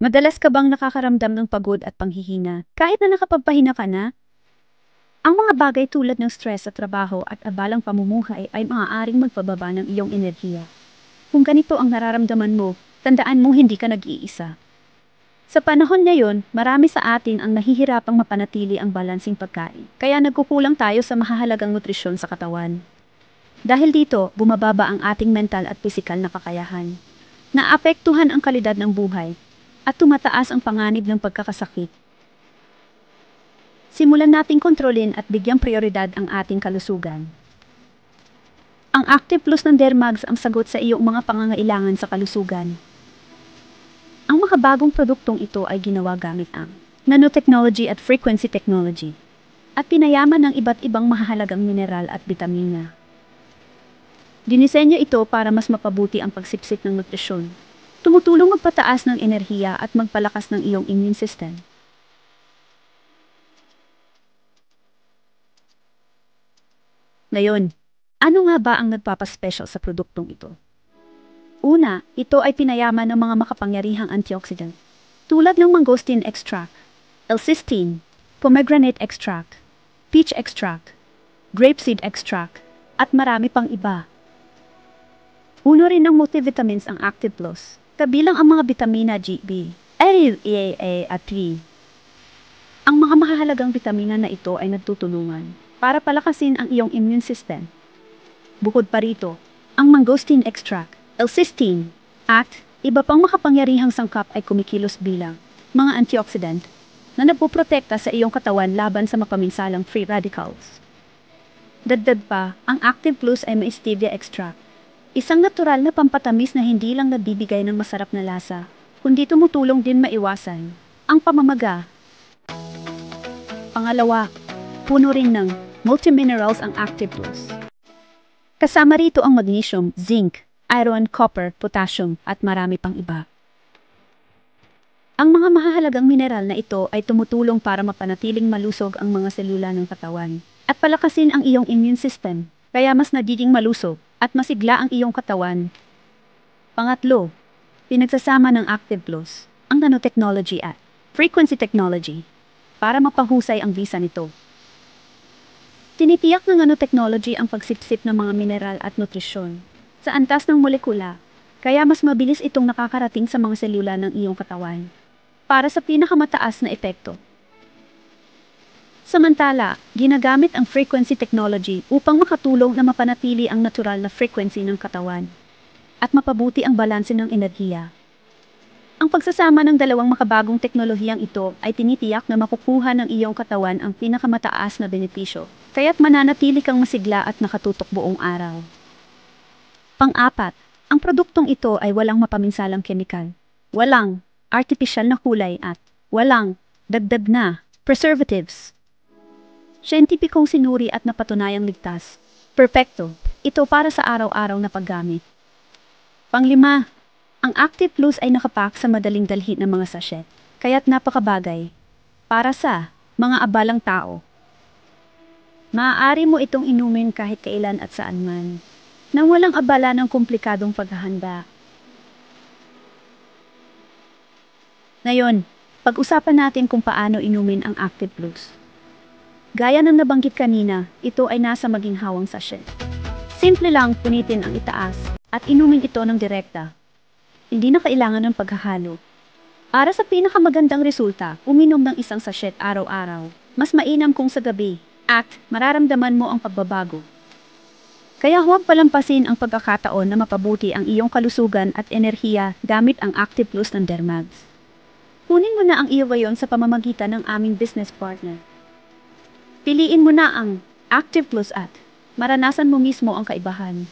Madalas ka bang nakakaramdam ng pagod at panghihina kahit na nakapagpahinga ka na? Ang mga bagay tulad ng stress sa trabaho at abalang pamumuhay ay maaaring magpababa ng iyong enerhiya. Kung ganito ang nararamdaman mo, tandaan mong hindi ka nag-iisa. Sa panahon ngayon, marami sa atin ang nahihirapang mapanatili ang balansing pagkain, kaya nagkukulang tayo sa mahahalagang nutrisyon sa katawan. Dahil dito, bumababa ang ating mental at pisikal na kakayahan. Naapektuhan ang kalidad ng buhay, at tumataas ang panganib ng pagkakasakit. Simulan nating kontrolin at bigyang prioridad ang ating kalusugan. Ang Active Plus ng Dermags ang sagot sa iyong mga pangangailangan sa kalusugan. Ang mga bagong produktong ito ay ginawa gamit ang nanotechnology at frequency technology at pinayaman ng iba't ibang mahahalagang mineral at bitamina. Dinisenyo ito para mas mapabuti ang pagsipsip ng nutrisyon. Tumutulong magpataas ng enerhiya at magpalakas ng iyong immune system. Ngayon, ano nga ba ang nagpapaspecial sa produktong ito? Una, ito ay pinayaman ng mga makapangyarihang antioxidant, tulad ng mangosteen extract, L-cysteine, pomegranate extract, peach extract, grapeseed extract, at marami pang iba. Uno rin ng multivitamins ang Active Plus, kabilang ang mga bitamina G, B, A, at E. Ang mga mahahalagang bitamina na ito ay nagtutulungan para palakasin ang iyong immune system. Bukod pa rito, ang mangosteen extract, L-cysteine, at iba pang makapangyarihang sangkap ay kumikilos bilang mga antioxidant na nagpoprotekta sa iyong katawan laban sa mapaminsalang free radicals. Dagdag pa, ang Active Plus ay may stevia extract, isang natural na pampatamis na hindi lang nagbibigay ng masarap na lasa, kundi tumutulong din maiwasan ang pamamaga. Pangalawa, puno rin ng multiminerals ang Active Plus. Kasama rito ang magnesium, zinc, iron, copper, potassium, at marami pang iba. Ang mga mahahalagang mineral na ito ay tumutulong para mapanatiling malusog ang mga selula ng katawan at palakasin ang iyong immune system, kaya mas nagiging malusog at masigla ang iyong katawan. Pangatlo, pinagsasama ng Active Plus ang nanotechnology at frequency technology para mapahusay ang bisa nito. Tinitiyak ng nanotechnology ang pagsipsip ng mga mineral at nutrisyon sa antas ng molekula, kaya mas mabilis itong nakakarating sa mga selula ng iyong katawan para sa pinakamataas na epekto. Samantala, ginagamit ang frequency technology upang makatulong na mapanatili ang natural na frequency ng katawan at mapabuti ang balanse ng enerhiya. Ang pagsasama ng dalawang makabagong teknolohiyang ito ay tinitiyak na makukuha ng iyong katawan ang pinakamataas na benepisyo, kaya't mananatili kang masigla at nakatutok buong araw. Pang-apat, ang produktong ito ay walang mapaminsalang kemikal, walang artificial na kulay at walang dagdag na preservatives. Siyentipikong sinuri at napatunayang ligtas. Perpekto, ito para sa araw-araw na paggamit. Panglima, ang Active Plus ay nakapak sa madaling dalhin ng mga sachet, kaya't napakabagay para sa mga abalang tao. Maaari mo itong inumin kahit kailan at saan man, nang walang abala ng komplikadong paghahanda. Ngayon, pag-usapan natin kung paano inumin ang Active Plus. Gaya ng nabanggit kanina, ito ay nasa maginhawang sachet. Simple lang punitin ang itaas at inumin ito ng direkta. Hindi na kailangan ng paghahalo. Para sa pinakamagandang resulta, uminom ng isang sachet araw-araw. Mas mainam kung sa gabi at mararamdaman mo ang pagbabago. Kaya huwag palampasin ang pagkakataon na mapabuti ang iyong kalusugan at enerhiya gamit ang Active Plus ng Dermags. Kunin mo na ang iyo ngayon sa pamamagitan ng aming business partner. Piliin mo na ang Active Plus at maranasan mo mismo ang kaibahan.